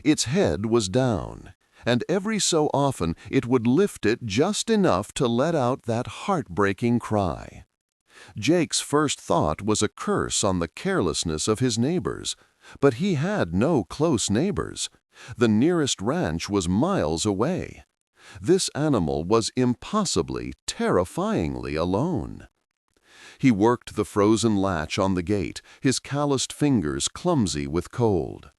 Its head was down, and every so often it would lift it just enough to let out that heartbreaking cry. Jake's first thought was a curse on the carelessness of his neighbors, but he had no close neighbors. The nearest ranch was miles away. This animal was impossibly, terrifyingly alone. He worked the frozen latch on the gate, his calloused fingers clumsy with cold.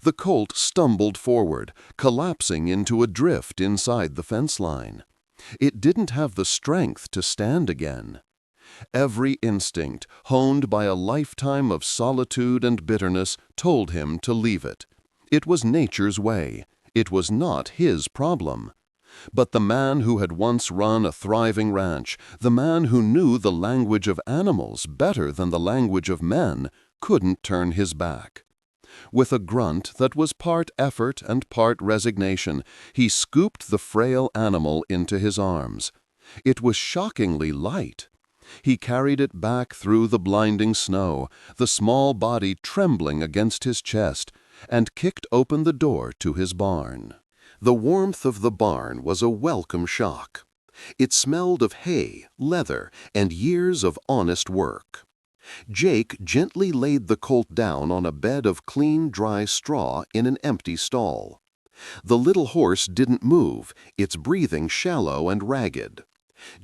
The colt stumbled forward, collapsing into a drift inside the fence line. It didn't have the strength to stand again. Every instinct, honed by a lifetime of solitude and bitterness, told him to leave it. It was nature's way. It was not his problem. But the man who had once run a thriving ranch, the man who knew the language of animals better than the language of men, couldn't turn his back. With a grunt that was part effort and part resignation, he scooped the frail animal into his arms. It was shockingly light. He carried it back through the blinding snow, the small body trembling against his chest, and kicked open the door to his barn. The warmth of the barn was a welcome shock. It smelled of hay, leather, and years of honest work. Jake gently laid the colt down on a bed of clean, dry straw in an empty stall. The little horse didn't move, its breathing shallow and ragged.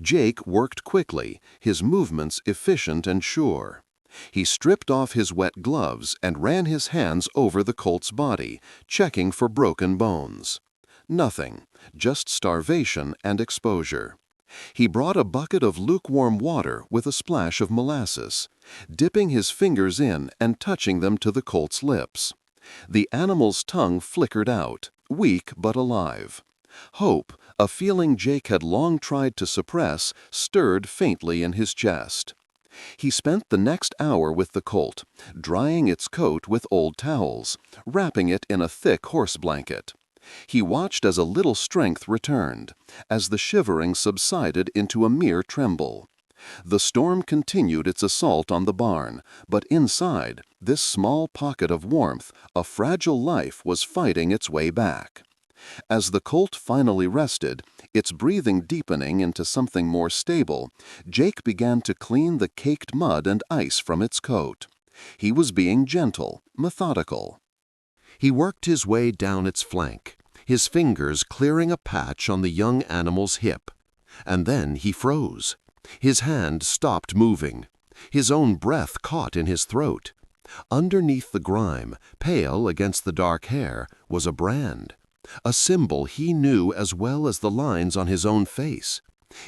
Jake worked quickly, his movements efficient and sure. He stripped off his wet gloves and ran his hands over the colt's body, checking for broken bones. Nothing, just starvation and exposure. He brought a bucket of lukewarm water with a splash of molasses, dipping his fingers in and touching them to the colt's lips. The animal's tongue flickered out, weak but alive. Hope, a feeling Jake had long tried to suppress, stirred faintly in his chest. He spent the next hour with the colt, drying its coat with old towels, wrapping it in a thick horse blanket. He watched as a little strength returned, as the shivering subsided into a mere tremble. The storm continued its assault on the barn, but inside, this small pocket of warmth, a fragile life was fighting its way back. As the colt finally rested, its breathing deepening into something more stable, Jake began to clean the caked mud and ice from its coat. He was being gentle, methodical. He worked his way down its flank, his fingers clearing a patch on the young animal's hip. And then he froze. His hand stopped moving. His own breath caught in his throat. Underneath the grime, pale against the dark hair, was a brand. A symbol he knew as well as the lines on his own face.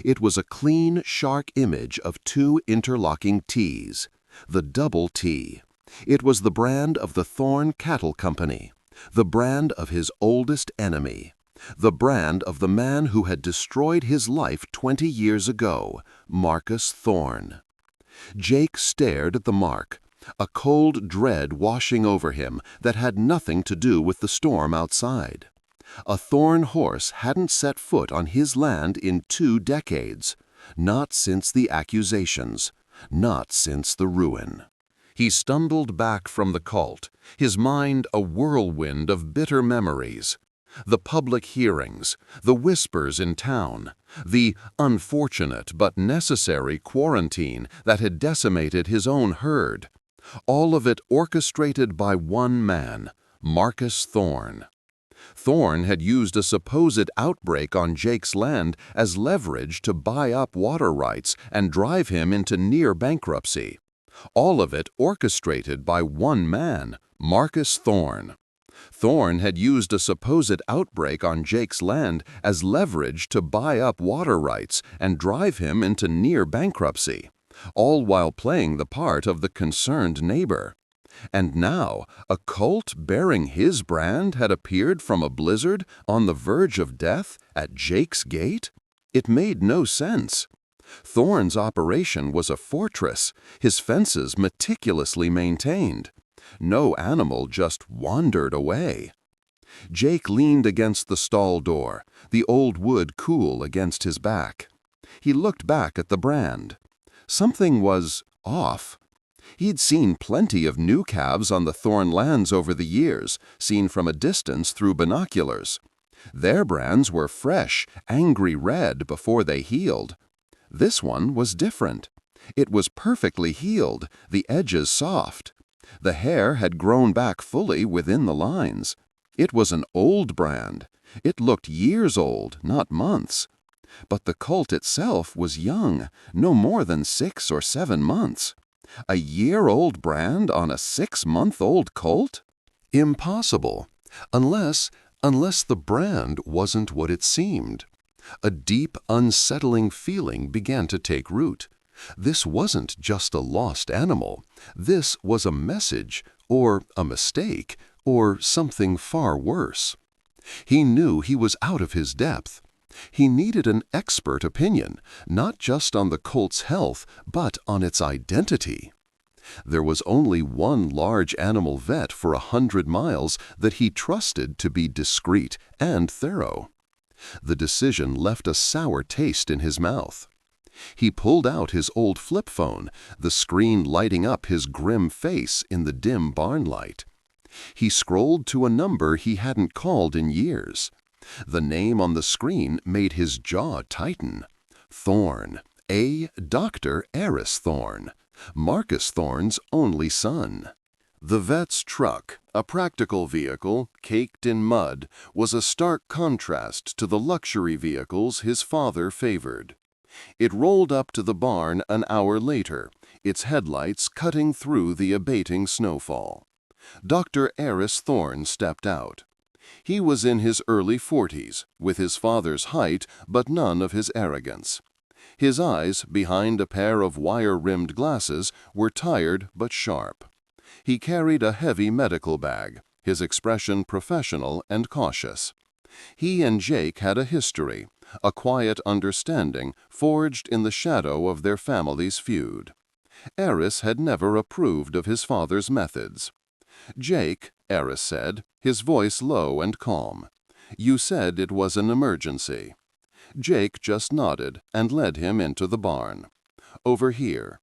It was a clean, sharp image of two interlocking T's, the double T. It was the brand of the Thorne Cattle Company, the brand of his oldest enemy, the brand of the man who had destroyed his life 20 years ago, Marcus Thorne. Jake stared at the mark, a cold dread washing over him that had nothing to do with the storm outside. A Thorne horse hadn't set foot on his land in 2 decades, not since the accusations, not since the ruin. He stumbled back from the Colt, his mind a whirlwind of bitter memories. The public hearings, the whispers in town, the unfortunate but necessary quarantine that had decimated his own herd. All of it orchestrated by one man, Marcus Thorne. Thorne had used a supposed outbreak on Jake's land as leverage to buy up water rights and drive him into near bankruptcy. All of it orchestrated by one man, Marcus Thorne. Thorne had used a supposed outbreak on Jake's land as leverage to buy up water rights and drive him into near bankruptcy, all while playing the part of the concerned neighbor. And now, a colt bearing his brand had appeared from a blizzard on the verge of death at Jake's gate? It made no sense. Thorne's operation was a fortress, his fences meticulously maintained. No animal just wandered away. Jake leaned against the stall door, the old wood cool against his back. He looked back at the brand. Something was off. He'd seen plenty of new calves on the Thorn lands over the years, seen from a distance through binoculars. Their brands were fresh, angry red before they healed. This one was different. It was perfectly healed, the edges soft. The hair had grown back fully within the lines. It was an old brand. It looked years old, not months. But the colt itself was young, no more than 6 or 7 months. A year-old brand on a 6-month-old colt? Impossible, unless the brand wasn't what it seemed. A deep, unsettling feeling began to take root. This wasn't just a lost animal. This was a message, or a mistake, or something far worse. He knew he was out of his depth. He needed an expert opinion, not just on the colt's health, but on its identity. There was only one large animal vet for 100 miles that he trusted to be discreet and thorough. The decision left a sour taste in his mouth. He pulled out his old flip phone, the screen lighting up his grim face in the dim barn light. He scrolled to a number he hadn't called in years. The name on the screen made his jaw tighten. Thorn, A. Dr. Eris Thorn, Marcus Thorn's only son. The vet's truck, a practical vehicle caked in mud, was a stark contrast to the luxury vehicles his father favored. It rolled up to the barn an hour later, its headlights cutting through the abating snowfall. Dr. Eris Thorn stepped out. He was in his early 40s, with his father's height but none of his arrogance. His eyes, behind a pair of wire-rimmed glasses, were tired but sharp. He carried a heavy medical bag, his expression professional and cautious. He and Jake had a history, a quiet understanding forged in the shadow of their family's feud. Eris had never approved of his father's methods. "Jake," Eris said, his voice low and calm, "you said it was an emergency." Jake just nodded and led him into the barn. "Over here."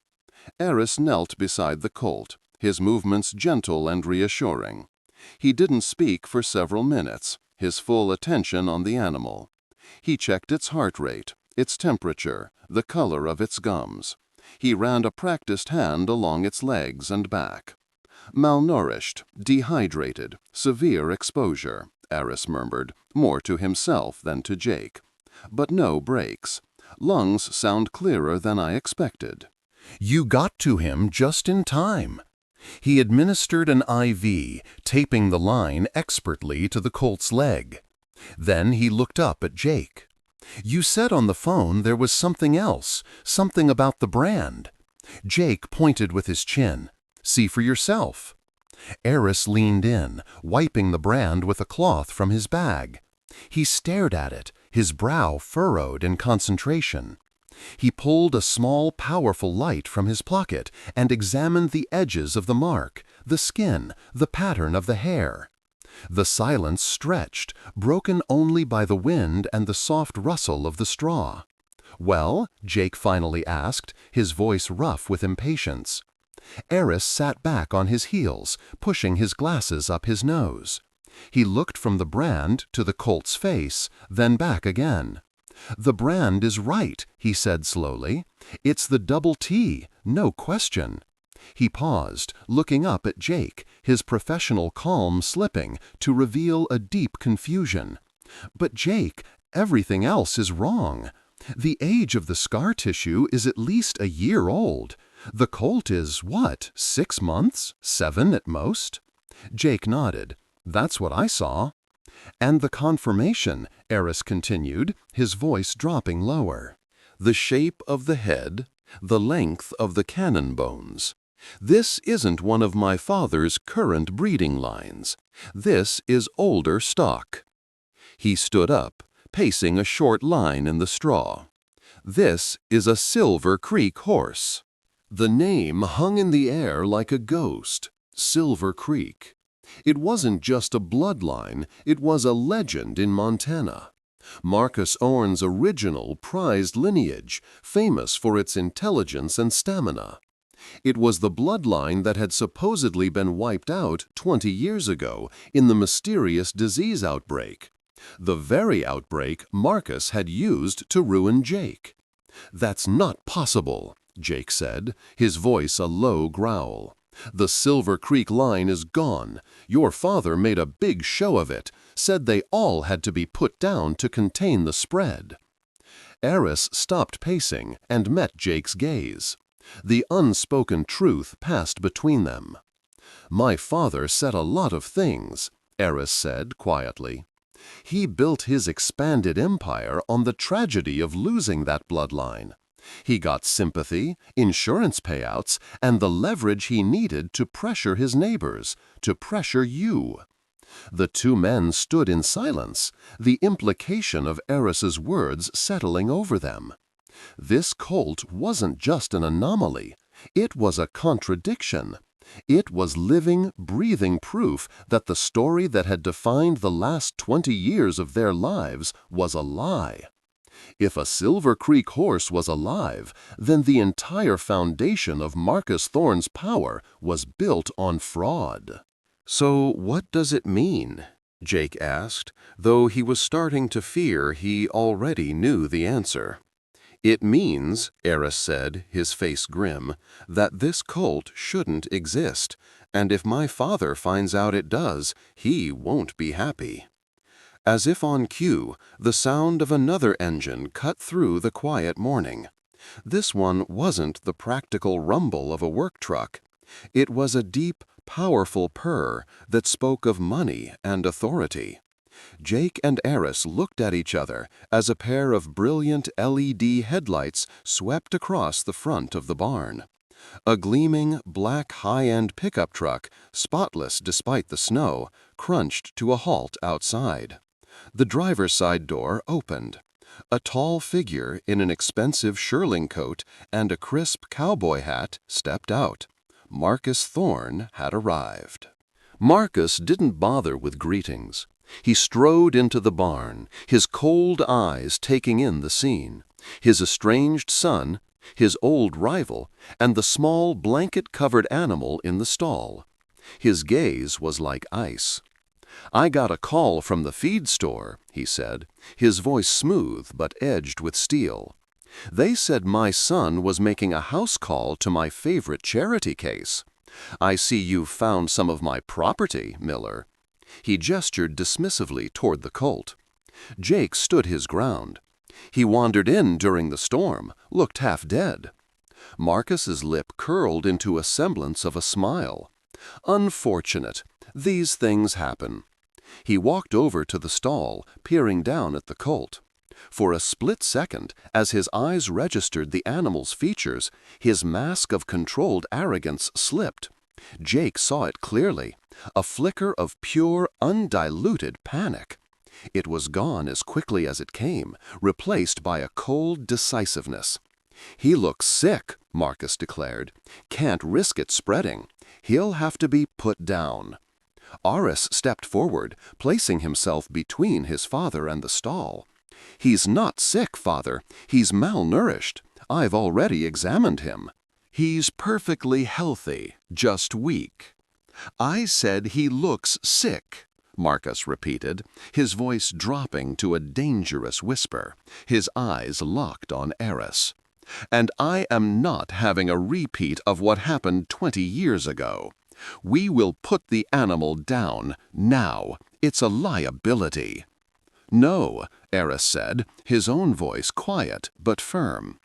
Eris knelt beside the colt, his movements gentle and reassuring. He didn't speak for several minutes, his full attention on the animal. He checked its heart rate, its temperature, the color of its gums. He ran a practiced hand along its legs and back. "Malnourished, dehydrated, severe exposure," Eris murmured, more to himself than to Jake. "But no breaks. Lungs sound clearer than I expected." "You got to him just in time." He administered an IV, taping the line expertly to the colt's leg. Then he looked up at Jake. "You said on the phone there was something else, something about the brand." Jake pointed with his chin. "See for yourself." Eris leaned in, wiping the brand with a cloth from his bag. He stared at it, his brow furrowed in concentration. He pulled a small, powerful light from his pocket and examined the edges of the mark, the skin, the pattern of the hair. The silence stretched, broken only by the wind and the soft rustle of the straw. "Well?" Jake finally asked, his voice rough with impatience. Eris sat back on his heels, pushing his glasses up his nose. He looked from the brand to the colt's face, then back again. "The brand is right," he said slowly. "It's the double T, no question." He paused, looking up at Jake, his professional calm slipping to reveal a deep confusion. "But Jake, everything else is wrong. The age of the scar tissue is at least a year old. The colt is, what, 6 months? 7 at most?" Jake nodded. "That's what I saw." "And the conformation," Eris continued, his voice dropping lower. "The shape of the head, the length of the cannon bones. This isn't one of my father's current breeding lines. This is older stock." He stood up, pacing a short line in the straw. "This is a Silver Creek horse." The name hung in the air like a ghost. Silver Creek. It wasn't just a bloodline, it was a legend in Montana. Marcus Orne's original prized lineage, famous for its intelligence and stamina. It was the bloodline that had supposedly been wiped out 20 years ago in the mysterious disease outbreak. The very outbreak Marcus had used to ruin Jake. "That's not possible," Jake said, his voice a low growl. "The Silver Creek line is gone. Your father made a big show of it, said they all had to be put down to contain the spread." Eris stopped pacing and met Jake's gaze. The unspoken truth passed between them. "My father said a lot of things," Eris said quietly. "He built his expanded empire on the tragedy of losing that bloodline. He got sympathy, insurance payouts, and the leverage he needed to pressure his neighbors, to pressure you." The two men stood in silence, the implication of Eris's words settling over them. This Colt wasn't just an anomaly. It was a contradiction. It was living, breathing proof that the story that had defined the last 20 years of their lives was a lie. If a Silver Creek horse was alive, then the entire foundation of Marcus Thorne's power was built on fraud. "So what does it mean?" Jake asked, though he was starting to fear he already knew the answer. "It means," Eris said, his face grim, "that this Colt shouldn't exist, and if my father finds out it does, he won't be happy." As if on cue, the sound of another engine cut through the quiet morning. This one wasn't the practical rumble of a work truck. It was a deep, powerful purr that spoke of money and authority. Jake and Eris looked at each other as a pair of brilliant LED headlights swept across the front of the barn. A gleaming, black high-end pickup truck, spotless despite the snow, crunched to a halt outside. The driver's side door opened. A tall figure in an expensive shearling coat and a crisp cowboy hat stepped out. Marcus Thorne had arrived. Marcus didn't bother with greetings. He strode into the barn, his cold eyes taking in the scene. His estranged son, his old rival, and the small blanket-covered animal in the stall. His gaze was like ice. "I got a call from the feed store," he said, his voice smooth but edged with steel. "They said my son was making a house call to my favorite charity case. I see you've found some of my property, Miller." He gestured dismissively toward the Colt. Jake stood his ground. "He wandered in during the storm, looked half dead." Marcus's lip curled into a semblance of a smile. "Unfortunate. These things happen." He walked over to the stall, peering down at the Colt. For a split second, as his eyes registered the animal's features, his mask of controlled arrogance slipped. Jake saw it clearly, a flicker of pure, undiluted panic. It was gone as quickly as it came, replaced by a cold decisiveness. "He looks sick," Marcus declared. "Can't risk it spreading. He'll have to be put down." Eris stepped forward, placing himself between his father and the stall. "He's not sick, Father. He's malnourished. I've already examined him." "He's perfectly healthy, just weak." "I said he looks sick," Marcus repeated, his voice dropping to a dangerous whisper, his eyes locked on Eris. "And I am not having a repeat of what happened 20 years ago. We will put the animal down, now. It's a liability." "No," Eris said, his own voice quiet but firm.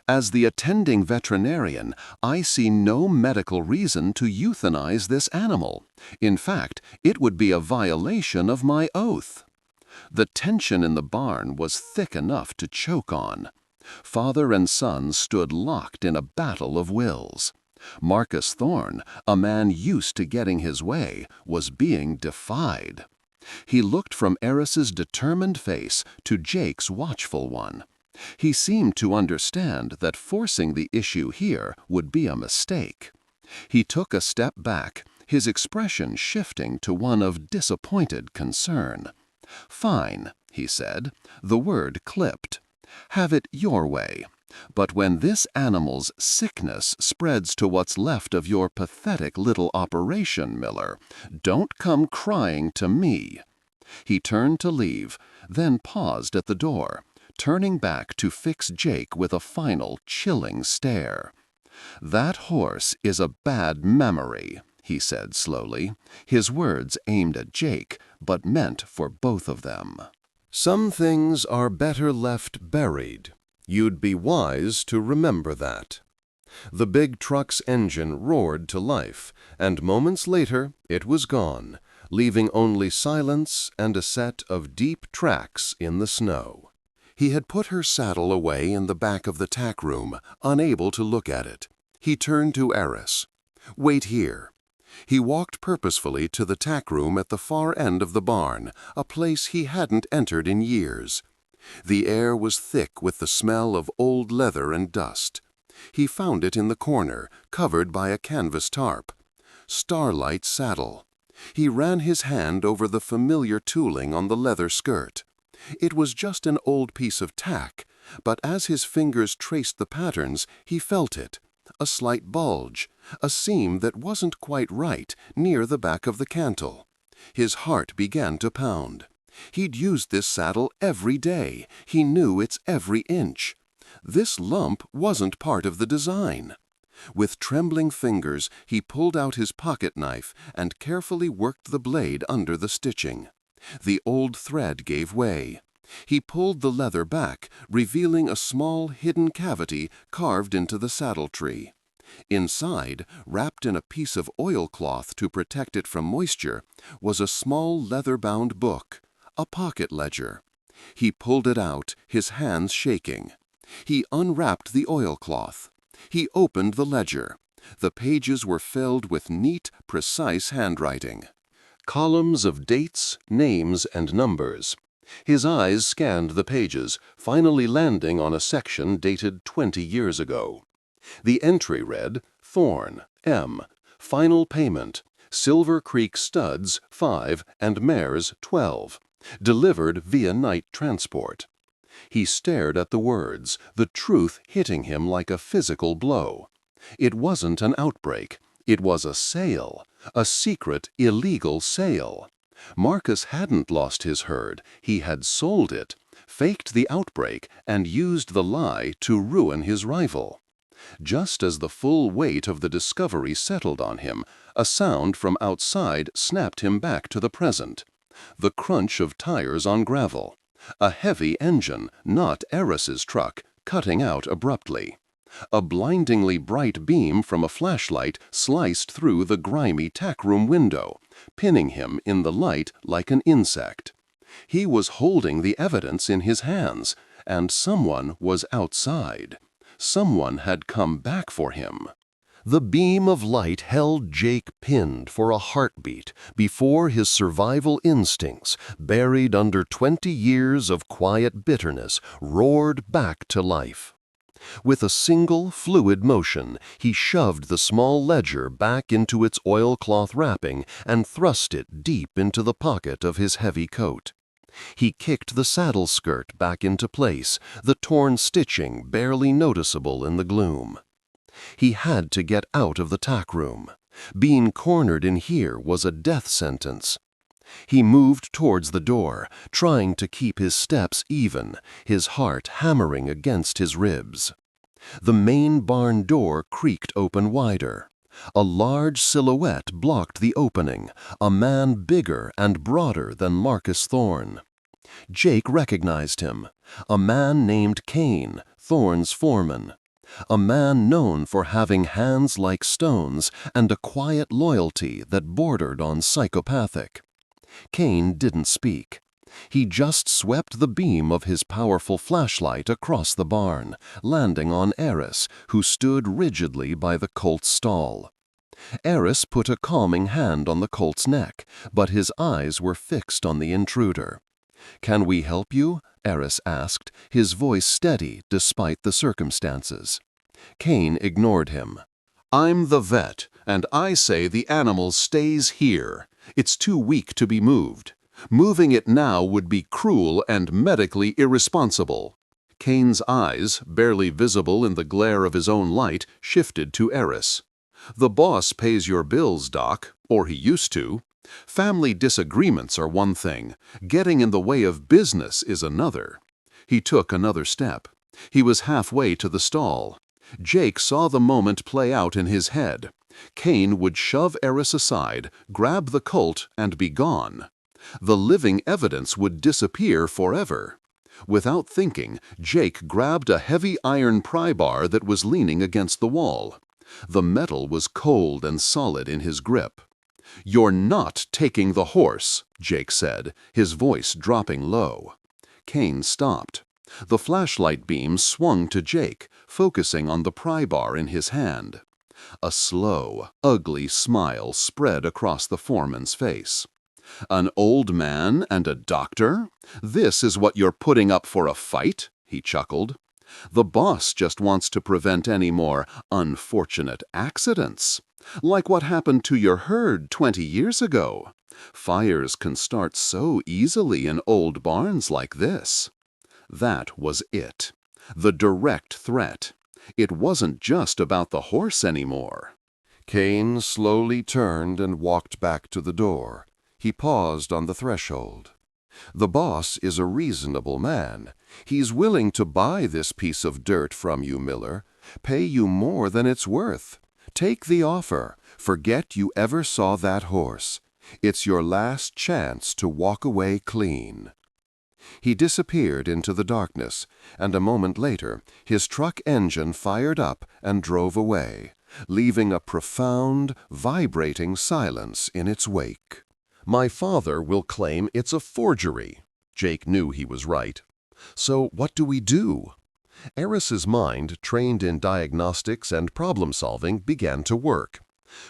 "As the attending veterinarian, I see no medical reason to euthanize this animal. In fact, it would be a violation of my oath." The tension in the barn was thick enough to choke on. Father and son stood locked in a battle of wills. Marcus Thorne, a man used to getting his way, was being defied. He looked from Eris's determined face to Jake's watchful one. He seemed to understand that forcing the issue here would be a mistake. He took a step back, his expression shifting to one of disappointed concern. "Fine," he said, the word clipped. "Have it your way. But when this animal's sickness spreads to what's left of your pathetic little operation, Miller, don't come crying to me." He turned to leave, then paused at the door, turning back to fix Jake with a final chilling stare. "That horse is a bad memory," he said slowly, his words aimed at Jake, but meant for both of them. "Some things are better left buried. You'd be wise to remember that." The big truck's engine roared to life, and moments later it was gone, leaving only silence and a set of deep tracks in the snow. He had put her saddle away in the back of the tack room, unable to look at it. He turned to Eris. "Wait here." He walked purposefully to the tack room at the far end of the barn, a place he hadn't entered in years. The air was thick with the smell of old leather and dust. He found it in the corner, covered by a canvas tarp. Starlight saddle. He ran his hand over the familiar tooling on the leather skirt. It was just an old piece of tack, but as his fingers traced the patterns, he felt it. A slight bulge, a seam that wasn't quite right near the back of the cantle. His heart began to pound. He'd used this saddle every day. He knew its every inch. This lump wasn't part of the design. With trembling fingers, he pulled out his pocket knife and carefully worked the blade under the stitching. The old thread gave way. He pulled the leather back, revealing a small hidden cavity carved into the saddle tree. Inside, wrapped in a piece of oilcloth to protect it from moisture, was a small leather-bound book, a pocket ledger. He pulled it out, his hands shaking. He unwrapped the oilcloth. He opened the ledger. The pages were filled with neat, precise handwriting. Columns of dates, names, and numbers. His eyes scanned the pages, finally landing on a section dated 20 years ago. The entry read, "Thorn, M. Final payment. Silver Creek studs, 5, and mares, 12. Delivered via night transport." He stared at the words, the truth hitting him like a physical blow. It wasn't an outbreak. It was a sale. A secret, illegal sale. Marcus hadn't lost his herd. He had sold it, faked the outbreak, and used the lie to ruin his rival. Just as the full weight of the discovery settled on him, a sound from outside snapped him back to the present. The crunch of tires on gravel. A heavy engine, not Eris's truck, cutting out abruptly. A blindingly bright beam from a flashlight sliced through the grimy tackroom window, pinning him in the light like an insect. He was holding the evidence in his hands, and someone was outside. Someone had come back for him. The beam of light held Jake pinned for a heartbeat before his survival instincts, buried under 20 years of quiet bitterness, roared back to life. With a single, fluid motion, he shoved the small ledger back into its oilcloth wrapping and thrust it deep into the pocket of his heavy coat. He kicked the saddle skirt back into place, the torn stitching barely noticeable in the gloom. He had to get out of the tack room. Being cornered in here was a death sentence. He moved towards the door, trying to keep his steps even, his heart hammering against his ribs. The main barn door creaked open wider. A large silhouette blocked the opening, a man bigger and broader than Marcus Thorne. Jake recognized him, a man named Kane, Thorne's foreman. A man known for having hands like stones and a quiet loyalty that bordered on psychopathic. Kane didn't speak. He just swept the beam of his powerful flashlight across the barn, landing on Eris, who stood rigidly by the Colt's stall. Eris put a calming hand on the Colt's neck, but his eyes were fixed on the intruder. "Can we help you?" Eris asked, his voice steady despite the circumstances. Kane ignored him. "I'm the vet, and I say the animal stays here. It's too weak to be moved. Moving it now would be cruel and medically irresponsible." Kane's eyes, barely visible in the glare of his own light, shifted to Eris. "The boss pays your bills, Doc, or he used to. Family disagreements are one thing. Getting in the way of business is another." He took another step. He was halfway to the stall. Jake saw the moment play out in his head. Kane would shove Eris aside, grab the Colt, and be gone. The living evidence would disappear forever. Without thinking, Jake grabbed a heavy iron pry bar that was leaning against the wall. The metal was cold and solid in his grip. "You're not taking the horse," Jake said, his voice dropping low. Kane stopped. The flashlight beam swung to Jake, focusing on the pry bar in his hand. A slow, ugly smile spread across the foreman's face. "An old man and a doctor? This is what you're putting up for a fight?" he chuckled. "The boss just wants to prevent any more unfortunate accidents. Like what happened to your herd 20 years ago. Fires can start so easily in old barns like this." That was it. The direct threat. It wasn't just about the horse anymore. Kane slowly turned and walked back to the door. He paused on the threshold. "The boss is a reasonable man. He's willing to buy this piece of dirt from you, Miller. Pay you more than it's worth. Take the offer. Forget you ever saw that horse. It's your last chance to walk away clean." He disappeared into the darkness, and a moment later his truck engine fired up and drove away, leaving a profound, vibrating silence in its wake. "My father will claim it's a forgery." Jake knew he was right. "So what do we do?" Eris's mind, trained in diagnostics and problem-solving, began to work.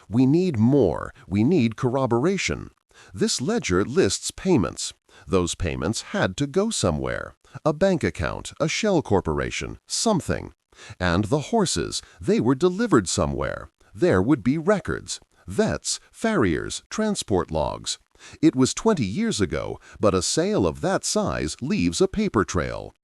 "We need more. We need corroboration. This ledger lists payments. Those payments had to go somewhere. A bank account, a shell corporation, something. And the horses, they were delivered somewhere. There would be records. Vets, farriers, transport logs. It was 20 years ago, but a sale of that size leaves a paper trail."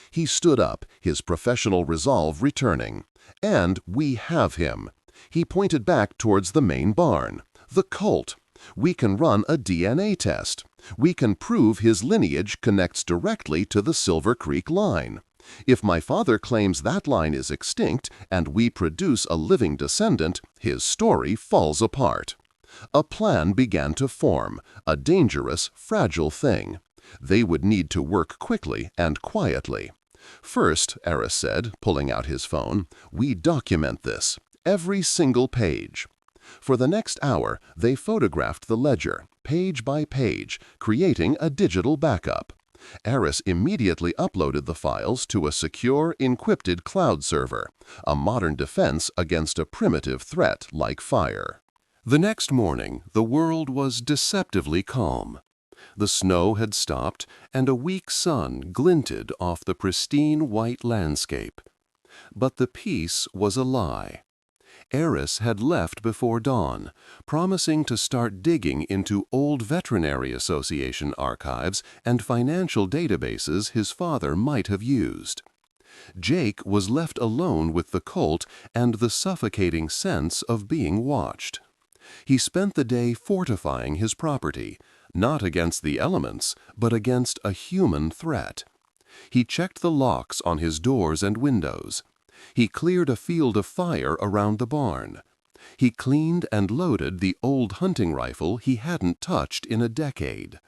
He stood up, his professional resolve returning. "And we have him." He pointed back towards the main barn. "The Colt. We can run a DNA test. We can prove his lineage connects directly to the Silver Creek line. If my father claims that line is extinct and we produce a living descendant, his story falls apart." A plan began to form, a dangerous, fragile thing. They would need to work quickly and quietly. "First," Eris said, pulling out his phone, "we document this. Every single page." For the next hour, they photographed the ledger, page by page, creating a digital backup. Eris immediately uploaded the files to a secure, encrypted cloud server, a modern defense against a primitive threat like fire. The next morning, the world was deceptively calm. The snow had stopped, and a weak sun glinted off the pristine white landscape. But the peace was a lie. Eris had left before dawn, promising to start digging into old Veterinary Association archives and financial databases his father might have used. Jake was left alone with the Colt and the suffocating sense of being watched. He spent the day fortifying his property, not against the elements, but against a human threat. He checked the locks on his doors and windows. He cleared a field of fire around the barn. He cleaned and loaded the old hunting rifle he hadn't touched in a decade.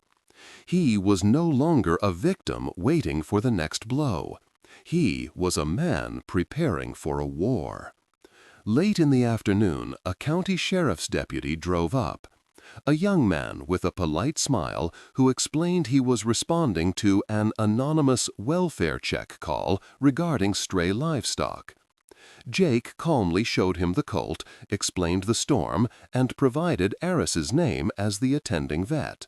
He was no longer a victim waiting for the next blow. He was a man preparing for a war. Late in the afternoon, a county sheriff's deputy drove up. A young man with a polite smile who explained he was responding to an anonymous welfare check call regarding stray livestock. Jake calmly showed him the Colt, explained the storm, and provided Eris's name as the attending vet.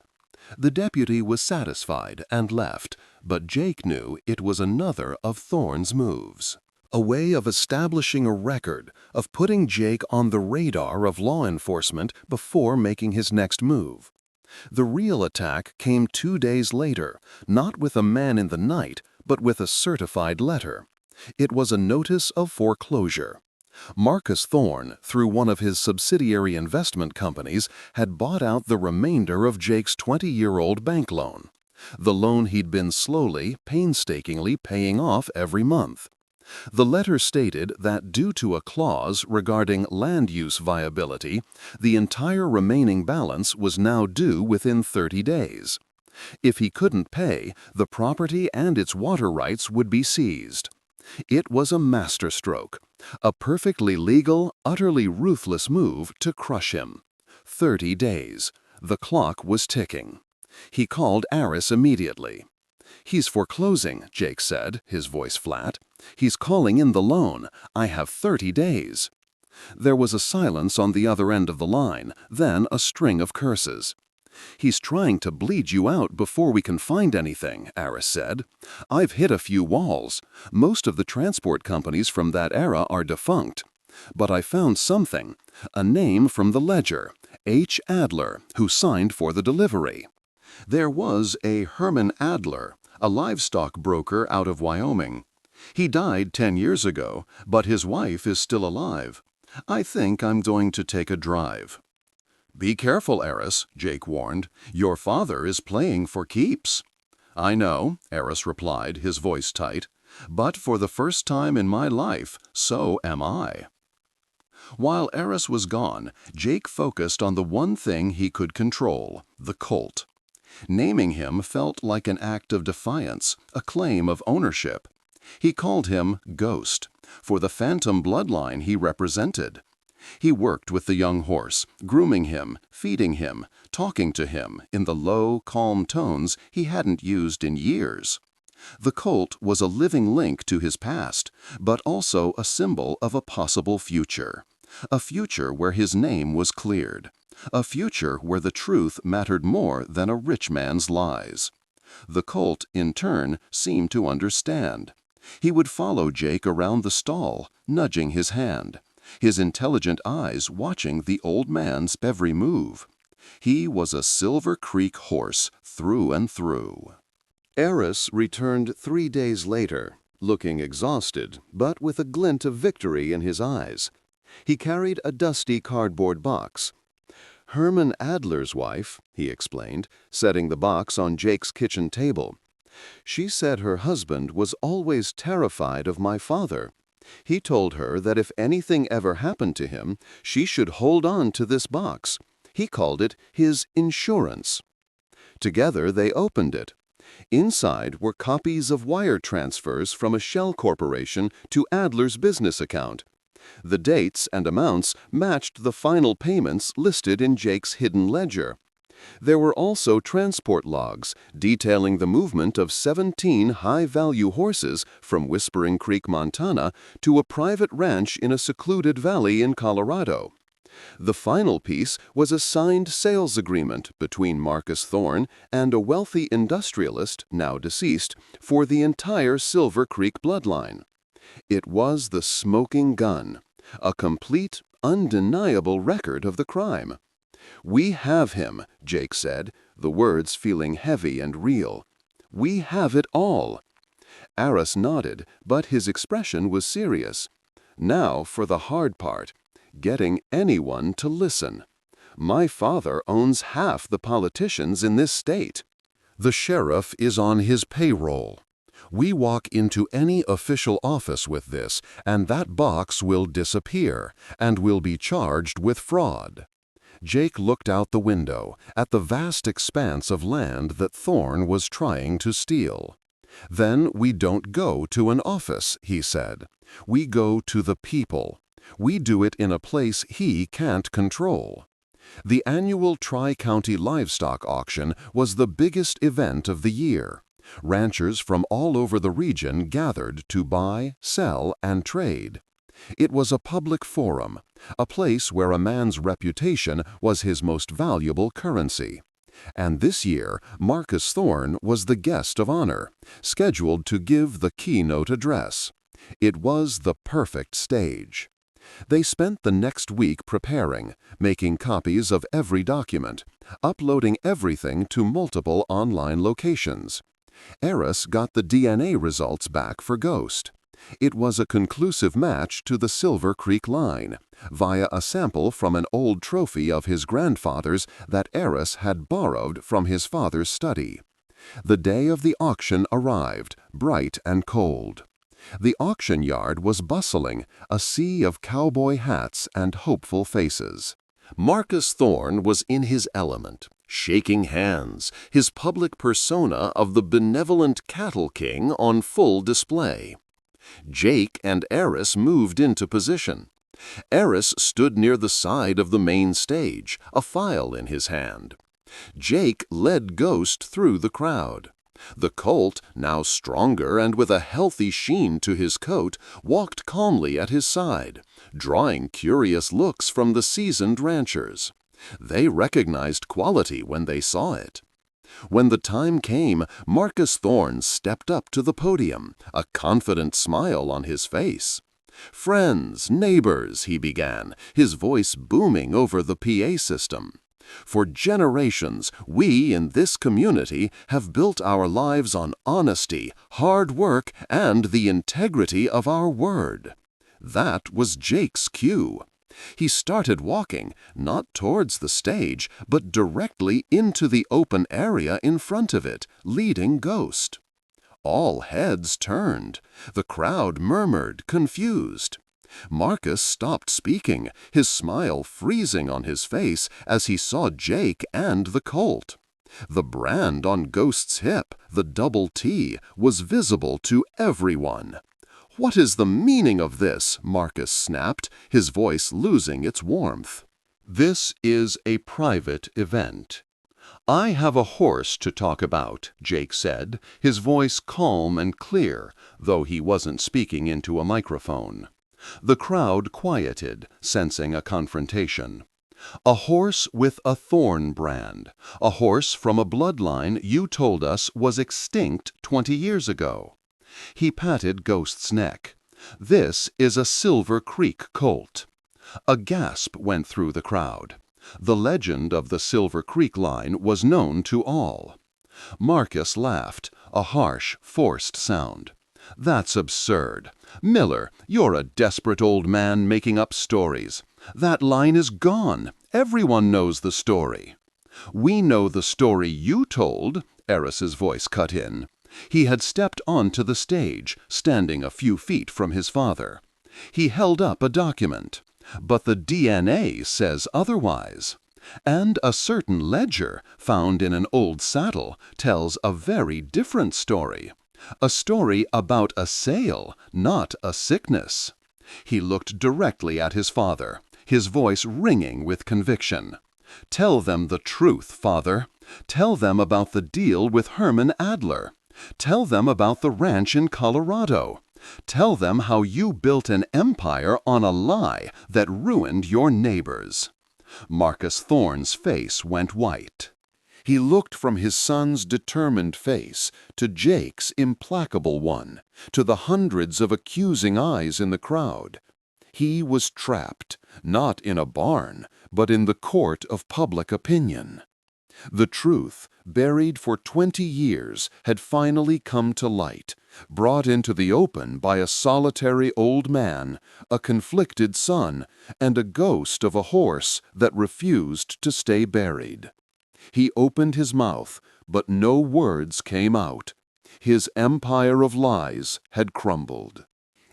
The deputy was satisfied and left, but Jake knew it was another of Thorne's moves. A way of establishing a record, of putting Jake on the radar of law enforcement before making his next move. The real attack came 2 days later, not with a man in the night, but with a certified letter. It was a notice of foreclosure. Marcus Thorne, through one of his subsidiary investment companies, had bought out the remainder of Jake's 20-year-old bank loan. The loan he'd been slowly, painstakingly paying off every month. The letter stated that due to a clause regarding land use viability, the entire remaining balance was now due within 30 days. If he couldn't pay, the property and its water rights would be seized. It was a masterstroke, a perfectly legal, utterly ruthless move to crush him. 30 days. The clock was ticking. He called Aris immediately. "He's foreclosing," Jake said, his voice flat. "He's calling in the loan. I have 30 days." There was a silence on the other end of the line, then a string of curses. "He's trying to bleed you out before we can find anything," Aris said. "I've hit a few walls. Most of the transport companies from that era are defunct. But I found something, a name from the ledger, H. Adler, who signed for the delivery." There was a Herman Adler, a livestock broker out of Wyoming. He died 10 years ago, but his wife is still alive. I think I'm going to take a drive. "Be careful, Aris," Jake warned. "Your father is playing for keeps." "I know," Aris replied, his voice tight. "But for the first time in my life, so am I." While Aris was gone, Jake focused on the one thing he could control, the Colt. Naming him felt like an act of defiance, a claim of ownership. He called him Ghost, for the phantom bloodline he represented. He worked with the young horse, grooming him, feeding him, talking to him in the low, calm tones he hadn't used in years. The Colt was a living link to his past, but also a symbol of a possible future. A future where his name was cleared. A future where the truth mattered more than a rich man's lies. The Colt, in turn, seemed to understand. He would follow Jake around the stall, nudging his hand, his intelligent eyes watching the old man's every move. He was a Silver Creek horse through and through. Aris returned 3 days later, looking exhausted, but with a glint of victory in his eyes. He carried a dusty cardboard box. "Herman Adler's wife," he explained, setting the box on Jake's kitchen table. "She said her husband was always terrified of my father. He told her that if anything ever happened to him, she should hold on to this box. He called it his insurance." Together they opened it. Inside were copies of wire transfers from a shell corporation to Adler's business account. The dates and amounts matched the final payments listed in Jake's hidden ledger. There were also transport logs detailing the movement of 17 high-value horses from Whispering Creek, Montana, to a private ranch in a secluded valley in Colorado. The final piece was a signed sales agreement between Marcus Thorne and a wealthy industrialist, now deceased, for the entire Silver Creek bloodline. It was the smoking gun, a complete, undeniable record of the crime. "We have him," Jake said, the words feeling heavy and real. "We have it all." Aris nodded, but his expression was serious. "Now for the hard part, getting anyone to listen. My father owns half the politicians in this state. The sheriff is on his payroll. We walk into any official office with this, and that box will disappear, and we'll be charged with fraud." Jake looked out the window at the vast expanse of land that Thorne was trying to steal. "Then we don't go to an office," he said. "We go to the people. We do it in a place he can't control." The annual Tri-County Livestock Auction was the biggest event of the year. Ranchers from all over the region gathered to buy, sell, and trade. It was a public forum, a place where a man's reputation was his most valuable currency. And this year, Marcus Thorne was the guest of honor, scheduled to give the keynote address. It was the perfect stage. They spent the next week preparing, making copies of every document, uploading everything to multiple online locations. Eris got the DNA results back for Ghost. It was a conclusive match to the Silver Creek line, via a sample from an old trophy of his grandfather's that Eris had borrowed from his father's study. The day of the auction arrived, bright and cold. The auction yard was bustling, a sea of cowboy hats and hopeful faces. Marcus Thorne was in his element, shaking hands, his public persona of the benevolent cattle king on full display. Jake and Eris moved into position. Eris stood near the side of the main stage, a file in his hand. Jake led Ghost through the crowd. The Colt, now stronger and with a healthy sheen to his coat, walked calmly at his side, drawing curious looks from the seasoned ranchers. They recognized quality when they saw it. When the time came, Marcus Thorne stepped up to the podium, a confident smile on his face. "Friends, neighbors," he began, his voice booming over the PA system. "For generations, we in this community have built our lives on honesty, hard work, and the integrity of our word." That was Jake's cue. He started walking, not towards the stage, but directly into the open area in front of it, leading Ghost. All heads turned. The crowd murmured, confused. Marcus stopped speaking, his smile freezing on his face as he saw Jake and the Colt. The brand on Ghost's hip, the double T, was visible to everyone. "What is the meaning of this?" Marcus snapped, his voice losing its warmth. "This is a private event. I have a horse to talk about," Jake said, his voice calm and clear, though he wasn't speaking into a microphone. The crowd quieted, sensing a confrontation. "A horse with a Thorne brand, a horse from a bloodline you told us was extinct 20 years ago." He patted Ghost's neck. "This is a Silver Creek colt." A gasp went through the crowd. The legend of the Silver Creek line was known to all. Marcus laughed, a harsh, forced sound. "That's absurd. Miller, you're a desperate old man making up stories. That line is gone. Everyone knows the story." "We know the story you told," Eris's voice cut in. He had stepped onto the stage, standing a few feet from his father. He held up a document. "But the DNA says otherwise. And a certain ledger, found in an old saddle, tells a very different story. A story about a sale, not a sickness." He looked directly at his father, his voice ringing with conviction. "Tell them the truth, Father. Tell them about the deal with Herman Adler. Tell them about the ranch in Colorado. Tell them how you built an empire on a lie that ruined your neighbors." Marcus Thorne's face went white. He looked from his son's determined face to Jake's implacable one, to the hundreds of accusing eyes in the crowd. He was trapped, not in a barn, but in the court of public opinion. The truth, buried for 20 years, had finally come to light, brought into the open by a solitary old man, a conflicted son, and a ghost of a horse that refused to stay buried. He opened his mouth, but no words came out. His empire of lies had crumbled.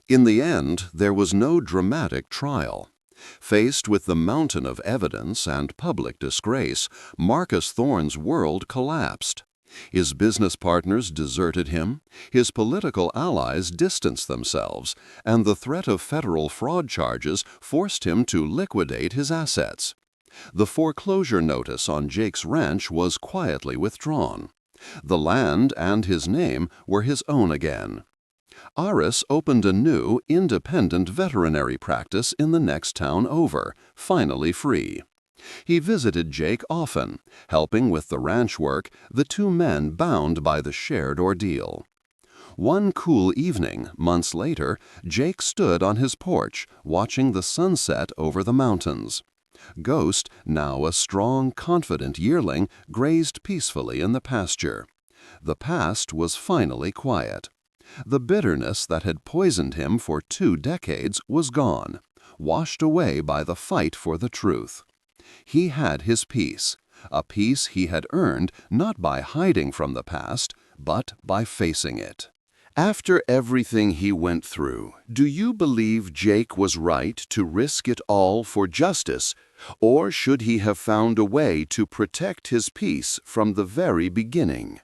In the end, there was no dramatic trial. Faced with the mountain of evidence and public disgrace, Marcus Thorne's world collapsed. His business partners deserted him, his political allies distanced themselves, and the threat of federal fraud charges forced him to liquidate his assets. The foreclosure notice on Jake's ranch was quietly withdrawn. The land and his name were his own again. Aris opened a new, independent veterinary practice in the next town over, finally free. He visited Jake often, helping with the ranch work, the two men bound by the shared ordeal. One cool evening, months later, Jake stood on his porch, watching the sunset over the mountains. Ghost, now a strong, confident yearling, grazed peacefully in the pasture. The past was finally quiet. The bitterness that had poisoned him for 2 decades was gone, washed away by the fight for the truth. He had his peace, a peace he had earned not by hiding from the past, but by facing it. After everything he went through, do you believe Jake was right to risk it all for justice, or should he have found a way to protect his peace from the very beginning?